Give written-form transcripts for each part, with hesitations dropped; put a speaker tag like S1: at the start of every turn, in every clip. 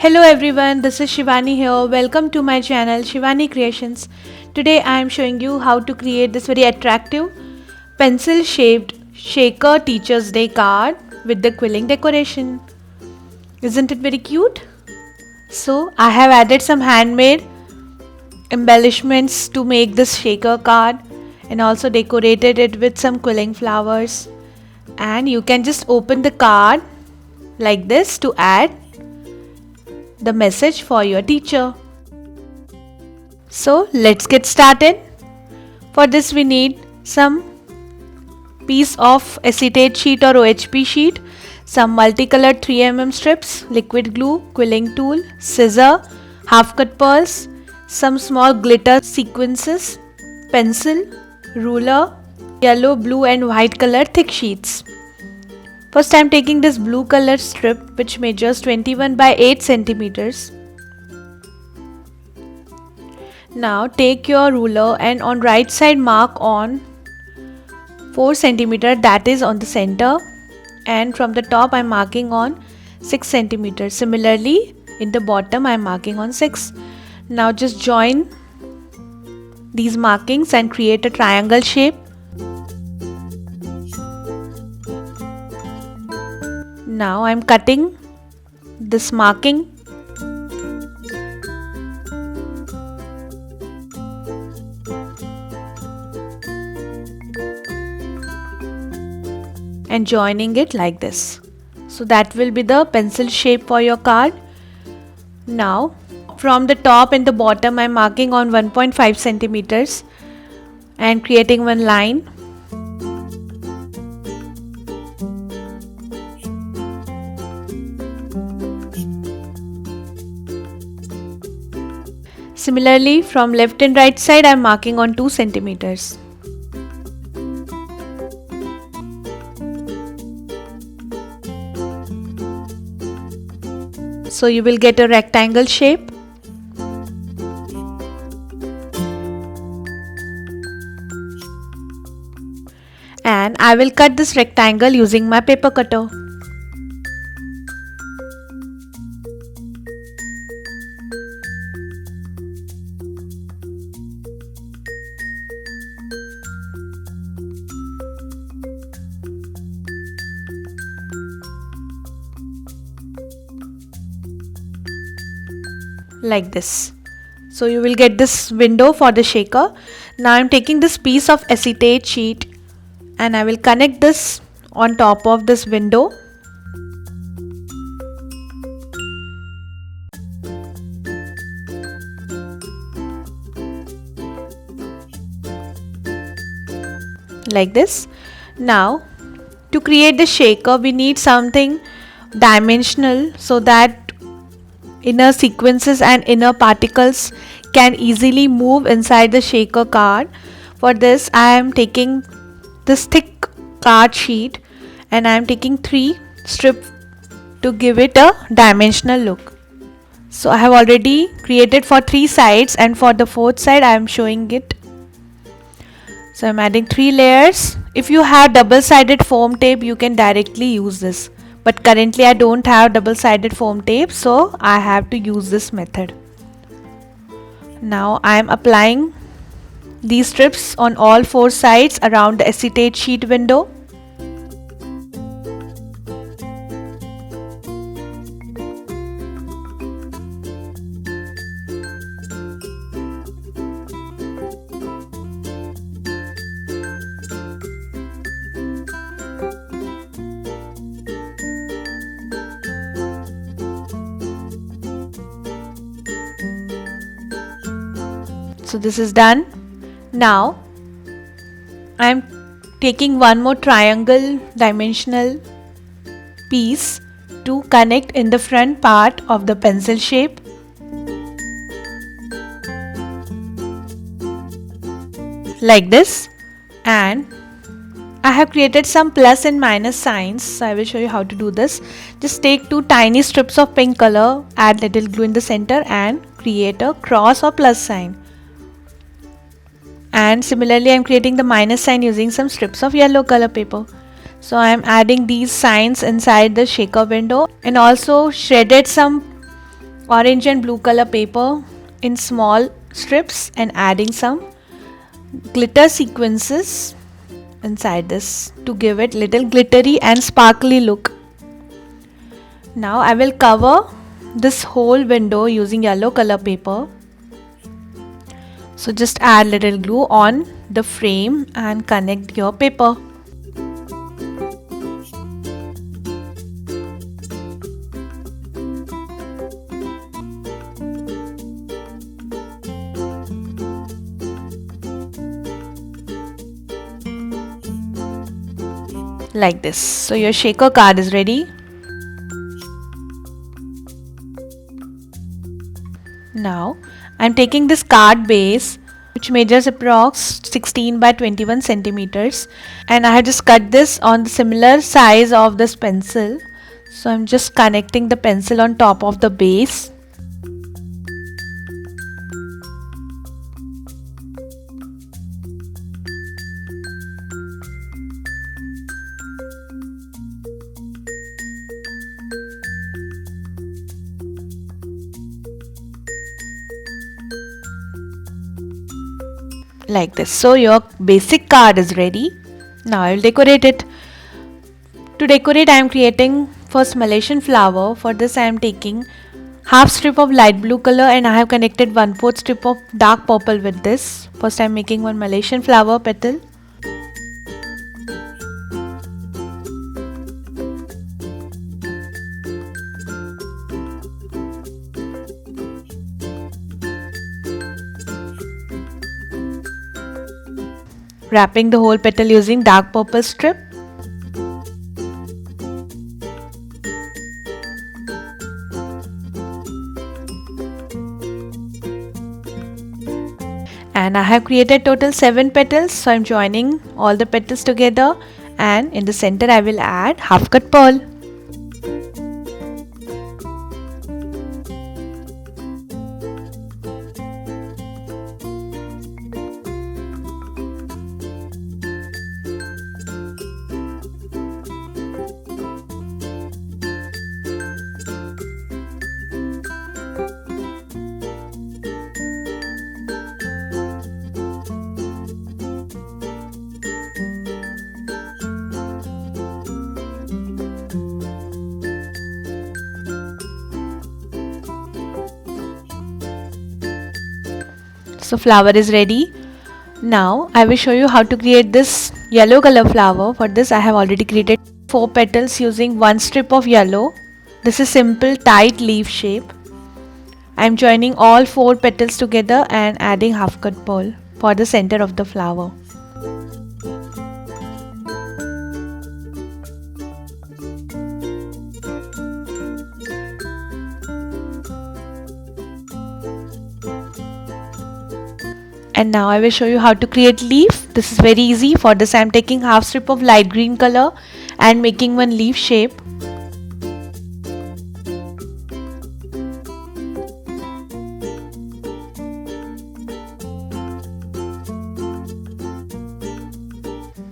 S1: Hello everyone, this is Shivani here. Welcome to my channel Shivani Creations. Today I am showing you how to create this very attractive pencil shaped shaker Teachers Day card with the quilling decoration. Isn't it very cute? So I have added some handmade embellishments to make this shaker card and also decorated it with some quilling flowers. And you can just open the card like this to add the message for your teacher. So let's get started. For this we need some piece of acetate sheet or OHP sheet, some multicolored 3mm strips, liquid glue, quilling tool, scissor, half cut pearls, some small glitter sequences, pencil, ruler, yellow, blue and white color thick sheets. First I am taking this blue color strip which measures 21 by 8 centimeters. Now take your ruler and on right side mark on 4 centimeter, that is on the center, and from the top I am marking on 6 centimeters. Similarly in the bottom I am marking on 6. Now just join these markings and create a triangle shape. Now I am cutting this marking and joining it like this. So that will be the pencil shape for your card. Now from the top and the bottom I am marking on 1.5 centimeters and creating one line. Similarly, from left and right side I am marking on 2 centimeters. So you will get a rectangle shape. And I will cut this rectangle using my paper cutter. Like this. So you will get this window for the shaker. Now I am taking this piece of acetate sheet and I will connect this on top of this window. Like this. Now to create the shaker we need something dimensional so that inner sequences and inner particles can easily move inside the shaker card. For this I am taking this thick card sheet and I am taking 3 strips to give it a dimensional look. So I have already created for 3 sides and for the 4th side I am showing it. So I am adding 3 layers. If you have double-sided foam tape you can directly use this. But currently I don't have double-sided foam tape, so I have to use this method. Now I am applying these strips on all 4 sides around the acetate sheet window. So this is done. Now I am taking one more triangle dimensional piece to connect in the front part of the pencil shape. Like this. And I have created some plus and minus signs, so I will show you how to do this. Just take 2 tiny strips of pink color, add little glue in the center and create a cross or plus sign. And similarly I am creating the minus sign using some strips of yellow color paper. So I am adding these signs inside the shaker window and also shredded some orange and blue color paper in small strips and adding some glitter sequences inside this to give it little glittery and sparkly look. Now I will cover this whole window using yellow color paper. So just add little glue on the frame and connect your paper. Like this. So your shaker card is ready. Now I'm taking this card base which measures approx 16 by 21 centimeters, and I have just cut this on the similar size of this pencil. So I'm just connecting the pencil on top of the base. Like this. So your basic card is ready. Now I will decorate it. To decorate, I am creating first Malaysian flower. For this I am taking half strip of light blue color and I have connected 1/4 strip of dark purple with this. First I am making one Malaysian flower petal. Wrapping the whole petal using dark purple strip. And I have created total 7 petals, so I am joining all the petals together, and in the center I will add half cut pearl. So flower is ready. Now I will show you how to create this yellow color flower. For this I have already created 4 petals using 1 strip of yellow. This is simple tight leaf shape. I am joining all 4 petals together and adding half cut pearl for the center of the flower. And now I will show you how to create leaf. This is very easy. For this I am taking half strip of light green color and making one leaf shape.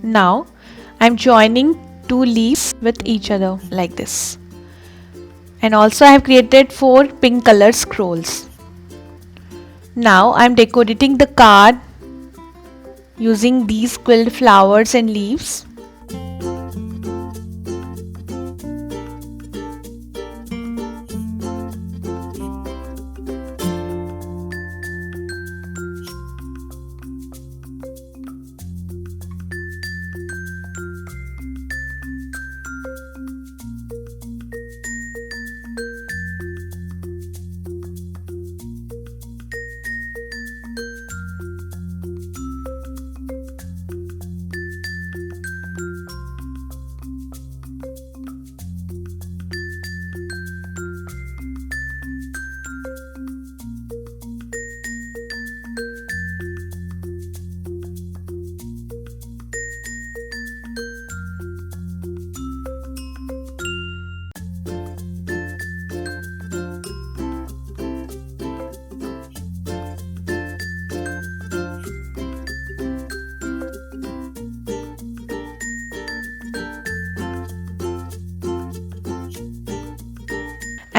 S1: Now I am joining 2 leaves with each other like this. And also I have created 4 pink color scrolls. Now I am decorating the card using these quilled flowers and leaves.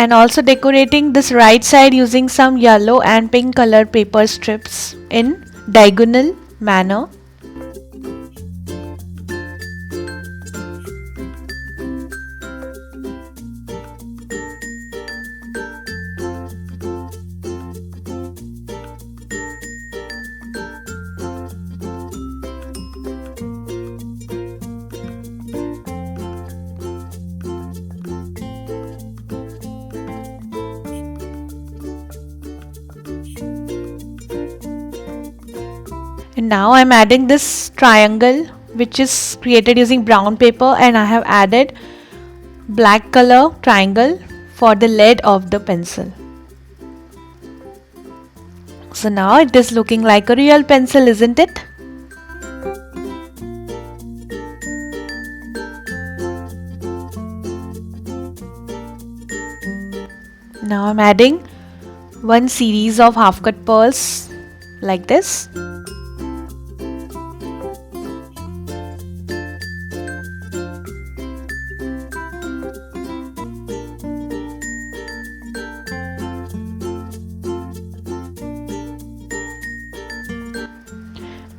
S1: and also decorating this right side using some yellow and pink color paper strips in diagonal manner. And now I'm adding this triangle which is created using brown paper, and I have added black color triangle for the lead of the pencil. So now it is looking like a real pencil, isn't it? Now I'm adding one series of half cut pearls like this.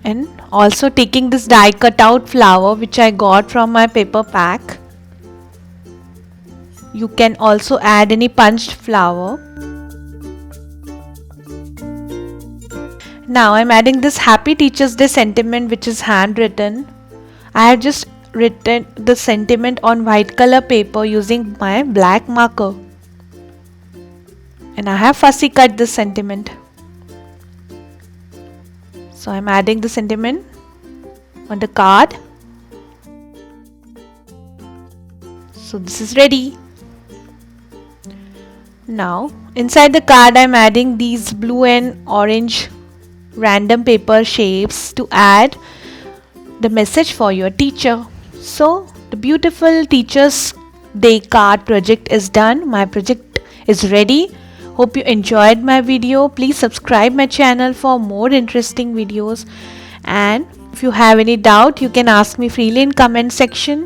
S1: And also taking this die cut out flower which I got from my paper pack. You can also add any punched flower. Now I'm adding this Happy Teachers Day sentiment which is handwritten. I have just written the sentiment on white color paper using my black marker. And I have fussy cut this sentiment. So I'm adding the sentiment on the card. So this is ready. Now inside the card I'm adding these blue and orange random paper shapes to add the message for your teacher. So the beautiful Teachers Day card project is done. My project is ready. Hope you enjoyed my video. Please subscribe my channel for more interesting videos, and if you have any doubt you can ask me freely in comment section,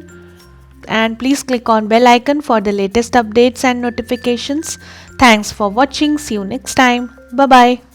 S1: and please click on bell icon for the latest updates and notifications. Thanks for watching. See you next time. Bye bye.